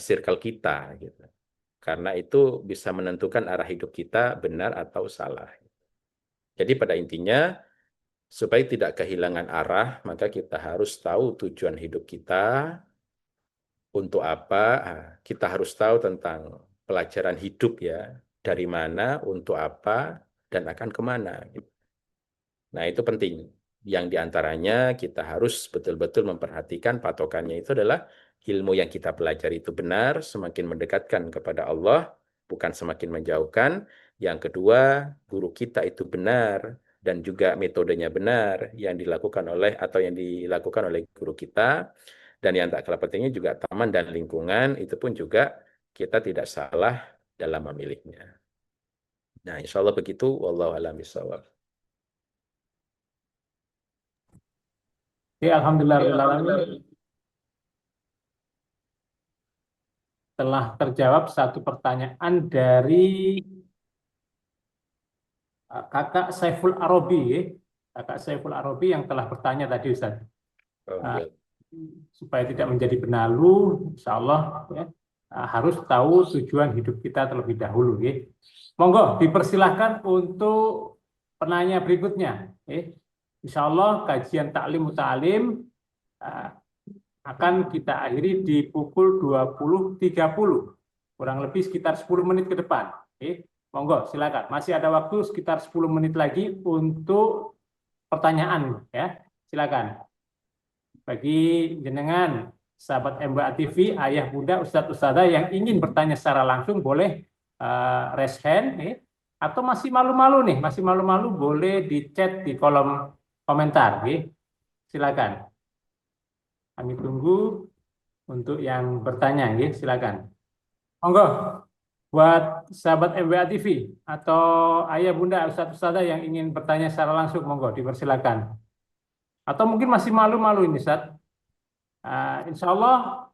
B: circle kita gitu. Karena itu bisa menentukan arah hidup kita benar atau salah. Jadi pada intinya supaya tidak kehilangan arah, maka kita harus tahu tujuan hidup kita untuk apa. Kita harus tahu tentang pelajaran hidup ya, dari mana, untuk apa, dan akan kemana. Nah, itu penting. Yang diantaranya kita harus betul-betul memperhatikan patokannya itu adalah ilmu yang kita pelajari itu benar, semakin mendekatkan kepada Allah, bukan semakin menjauhkan. Yang kedua, guru kita itu benar dan juga metodenya benar yang dilakukan oleh guru kita. Dan yang tak kalah pentingnya juga teman dan lingkungan itu pun juga kita tidak salah dalam memilihnya. Nah, insya Allah begitu. Wallahu a'lam bishawab.
A: Ya, alhamdulillah telah terjawab satu pertanyaan dari Kakak Saiful Arabi, ya. Kakak Saiful Arabi yang telah bertanya tadi, Ustaz.
B: Oh,
A: Uh,
B: ya.
A: supaya tidak menjadi benalu, insya Allah ya, harus tahu tujuan hidup kita terlebih dahulu. Ya. Monggo dipersilahkan untuk penanya berikutnya. Ya. Insya Allah kajian Ta'lim Muta'alim akan kita akhiri di pukul 20.30, kurang lebih sekitar 10 menit ke depan. Ya. Monggo silakan. Masih ada waktu sekitar 10 menit lagi untuk pertanyaan. Ya, silakan. Bagi jenengan, sahabat MBA TV, ayah bunda, ustadz ustadzah yang ingin bertanya secara langsung boleh raise hand, atau masih malu-malu nih, boleh di chat di kolom komentar, silakan. Kami tunggu untuk yang bertanya, silakan. Monggo, buat sahabat MBA TV atau ayah bunda, ustadz ustadzah yang ingin bertanya secara langsung, monggo dipersilakan. Atau mungkin masih malu-malu ini, Ustaz. Insya Allah,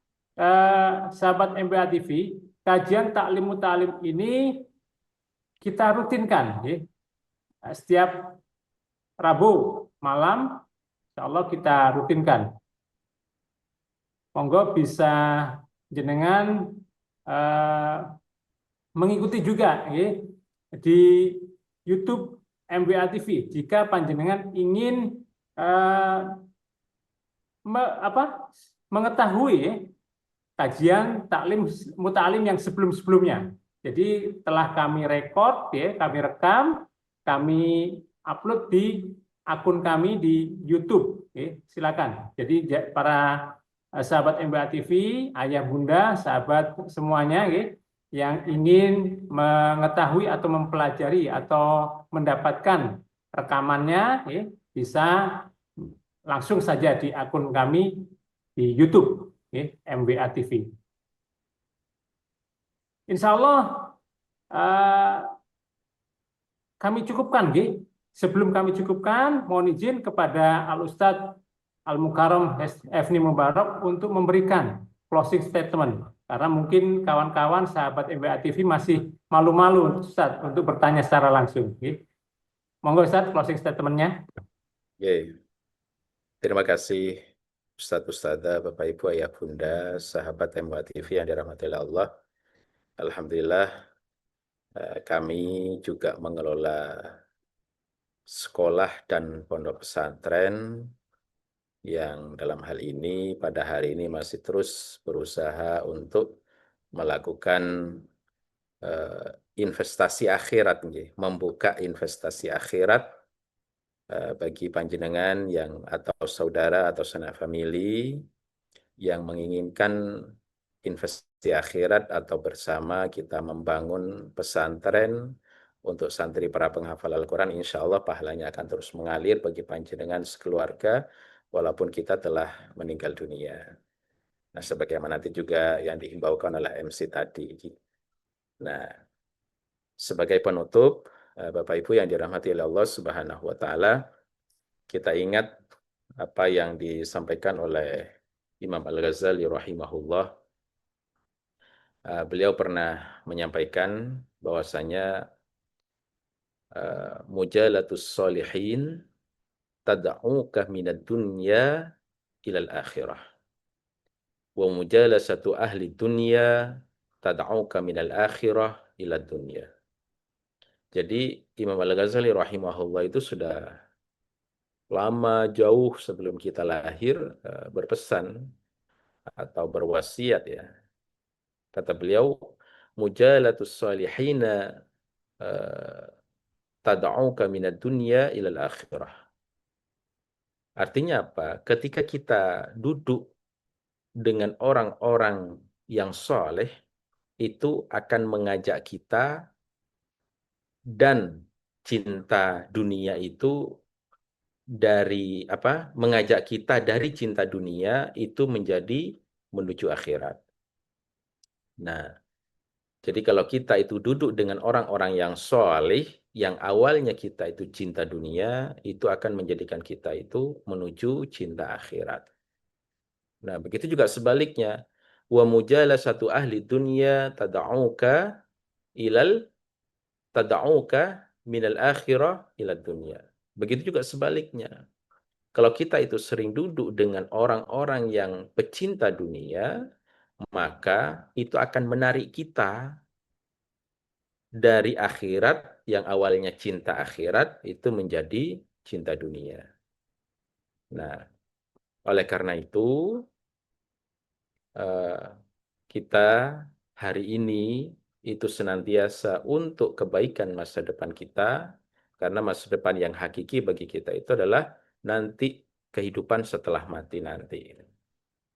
A: sahabat MBA TV, kajian Ta'lim Muta'alim ini kita rutinkan. Ya. Setiap Rabu malam, insya Allah kita rutinkan. Monggo bisa jenengan mengikuti juga ya, di YouTube MBA TV. Jika panjenengan ingin mengetahui kajian taklim muta'alim yang sebelum-sebelumnya. Jadi telah kami rekod, ya, kami rekam, kami upload di akun kami di YouTube. Ya, silakan. Jadi para sahabat MBA TV, ayah bunda, sahabat semuanya, ya, yang ingin mengetahui atau mempelajari atau mendapatkan rekamannya, ya, bisa langsung saja di akun kami di YouTube, ya, MBA TV. Insya Allah kami cukupkan, ya. Sebelum kami cukupkan, mohon izin kepada Al Ustadz Al Mukarram Efni Mubarak untuk memberikan closing statement. Karena mungkin kawan-kawan sahabat MBA TV masih malu-malu, Ustadz, untuk bertanya secara langsung. Ya. Monggo Ustadz, closing statement-nya.
B: Oke. Terima kasih Ustadz Ustadzah, Bapak Ibu, Ayah Bunda, sahabat MBA TV yang dirahmati oleh Allah. Alhamdulillah kami juga mengelola sekolah dan pondok pesantren yang dalam hal ini pada hari ini masih terus berusaha untuk melakukan investasi akhirat, membuka investasi akhirat bagi panjenengan yang atau saudara atau sanak famili yang menginginkan investasi akhirat atau bersama kita membangun pesantren untuk santri para penghafal Al-Quran, insya Allah pahalanya akan terus mengalir bagi panjenengan sekeluarga walaupun kita telah meninggal dunia. Nah, sebagaimana nanti juga yang dihimbaukan oleh MC tadi. Nah, sebagai penutup, Bapak Ibu yang dirahmati oleh Allah Subhanahu wa taala, kita ingat apa yang disampaikan oleh Imam Al-Ghazali rahimahullah. Beliau pernah menyampaikan bahwasanya mujalatus solihin tad'uka minad dunya ilal akhirah wa mujalasatu ahli dunya tad'uka minal akhirah ilad dunya. Jadi Imam Al-Ghazali rahimahullah itu sudah lama jauh sebelum kita lahir berpesan atau berwasiat, ya. Kata beliau, mujalatus salihina tad'uka minad dunya ilal akhirah. Artinya apa? Ketika kita duduk dengan orang-orang yang soleh, itu akan mengajak kita dan cinta dunia itu dari apa? Mengajak kita dari cinta dunia itu menjadi menuju akhirat. Nah, jadi kalau kita itu duduk dengan orang-orang yang soleh, yang awalnya kita itu cinta dunia, itu akan menjadikan kita itu menuju cinta akhirat. Nah, begitu juga sebaliknya. Wa mujalasatu ahli dunya tad'uka minal akhirah ila dunya. Begitu juga sebaliknya. Kalau kita itu sering duduk dengan orang-orang yang pecinta dunia, maka itu akan menarik kita dari akhirat yang awalnya cinta akhirat itu menjadi cinta dunia. Nah, oleh karena itu kita hari ini itu senantiasa untuk kebaikan masa depan kita, karena masa depan yang hakiki bagi kita itu adalah nanti kehidupan setelah mati nanti.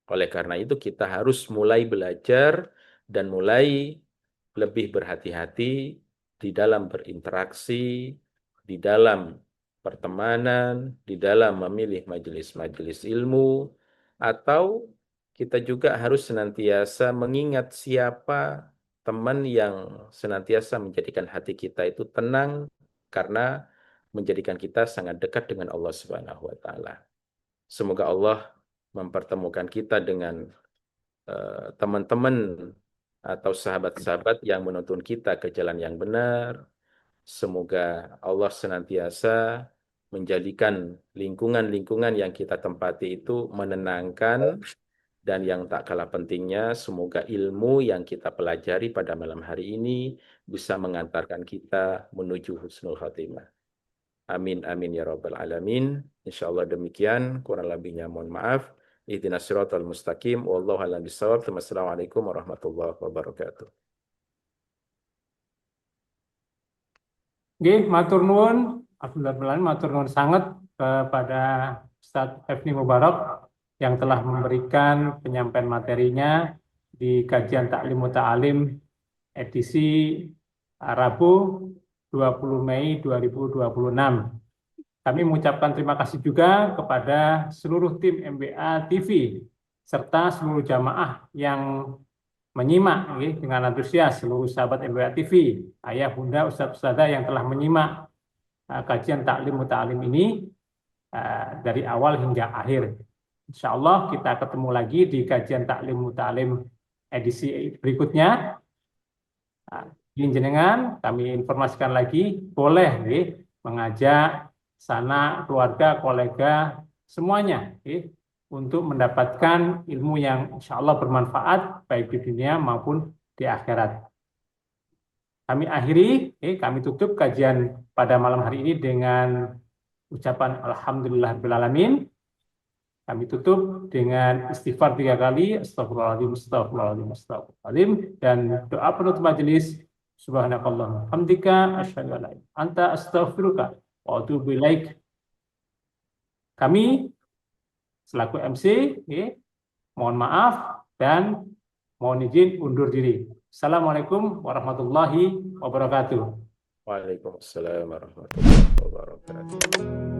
B: Oleh karena itu kita harus mulai belajar dan mulai lebih berhati-hati di dalam berinteraksi, di dalam pertemanan, di dalam memilih majelis-majelis ilmu, atau kita juga harus senantiasa mengingat siapa teman yang senantiasa menjadikan hati kita itu tenang karena menjadikan kita sangat dekat dengan Allah Subhanahu wa taala. Semoga Allah mempertemukan kita dengan teman-teman atau sahabat-sahabat yang menuntun kita ke jalan yang benar. Semoga Allah senantiasa menjadikan lingkungan-lingkungan yang kita tempati itu menenangkan, dan yang tak kalah pentingnya, semoga ilmu yang kita pelajari pada malam hari ini bisa mengantarkan kita menuju husnul khatimah. Amin, amin, ya rabbal alamin. Insya Allah demikian, kurang lebihnya mohon maaf. ihdinas siratal mustaqim, wallahu a'lam bishawab. Wassalamualaikum warahmatullahi wabarakatuh.
A: Nggih, matur nuwun, alhamdulillah matur nuwun sangat kepada Ustadz Hefni Mubarak yang telah memberikan penyampaian materinya di kajian Ta'lim Muta'alim edisi Rabu 20 Mei 2026. Kami mengucapkan terima kasih juga kepada seluruh tim MBA TV serta seluruh jamaah yang menyimak dengan antusias, seluruh sahabat MBA TV, ayah, bunda, ustadz, ustadzah yang telah menyimak kajian Ta'lim Muta'alim ini dari awal hingga akhir. Insya Allah kita ketemu lagi di kajian Ta'lim Muta'alim edisi berikutnya. Jenengan kami informasikan lagi, boleh mengajak sanak, keluarga, kolega, semuanya untuk mendapatkan ilmu yang insya Allah bermanfaat baik di dunia maupun di akhirat. Kami akhiri, kami tutup kajian pada malam hari ini dengan ucapan Alhamdulillahirrahmanirrahim. Kami tutup dengan istighfar 3 kali, astagfirullahaladzim, astagfirullahaladzim, astagfirullahaladzim, dan doa penutup majelis, subhanakallahumma hamdika, asyhadu an la ilaha illa anta, astaghfiruka wa atubu ilaik. Kami selaku MC, mohon maaf dan mohon izin undur diri. Assalamualaikum warahmatullahi wabarakatuh.
B: Waalaikumsalam warahmatullahi wabarakatuh.